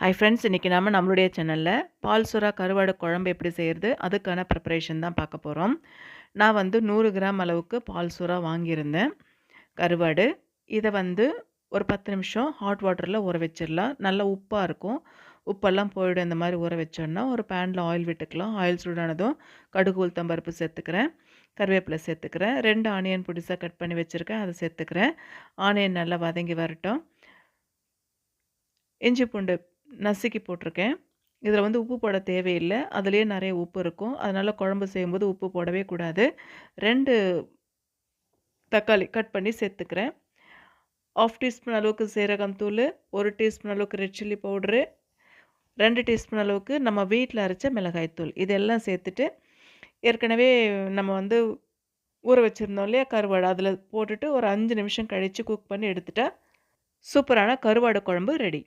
Hi friends, இன்றைக்கி நம்மளுடைய சேனலில் பால் சுறா கருவாடு குழம்பு எப்படி செய்கிறது அதுக்கான ப்ரிப்பரேஷன் தான் பார்க்க போகிறோம். நான் 100 கிராம் அளவுக்கு பால் சுறா வாங்கியிருந்தேன் கருவாடு. இதை ஒரு 10 நிமிஷம் ஹாட் வாட்டரில் ஊற வச்சிடலாம். நல்லா உப்பாக இருக்கும், உப்பெல்லாம் போயிடும். இந்த மாதிரி ஊற வச்சோன்னா ஒரு பேனில் ஆயில் விட்டுக்கலாம். ஆயில் சூடானதும் கடுகு உளுத்தம் பருப்பு சேர்த்துக்கிறேன், கருவேப்பிலை சேர்த்துக்கிறேன், 2 ஆனியன் புடிசாக கட் பண்ணி வச்சுருக்கேன், அதை சேர்த்துக்கிறேன். ஆனியன் நல்லா வதங்கி வரட்டும். இஞ்சி பூண்டு நசுக்கி போட்டிருக்கேன். இதில் உப்பு போட தேவையில்லை, அதுலேயே நிறைய உப்பு இருக்கும். அதனால் குழம்பு செய்யும்போது உப்பு போடவே கூடாது. 2 தக்காளி கட் பண்ணி சேர்த்துக்கிறேன். 1/2 டீஸ்பூன் அளவுக்கு சீரகம் தூள், 1 டீஸ்பூன் அளவுக்கு ரெட் சில்லி பவுட்ரு, 2 டீஸ்பூன் அளவுக்கு நம்ம வீட்டில் அரைச்ச மிளகாய் தூள், இதெல்லாம் சேர்த்துட்டு ஏற்கனவே நம்ம ஊற வச்சுருந்தோம் இல்லையா கருவாடு, அதில் போட்டுட்டு ஒரு 5 நிமிஷம் கழித்து குக் பண்ணி எடுத்துட்டா சூப்பரான கருவாடு குழம்பு ரெடி.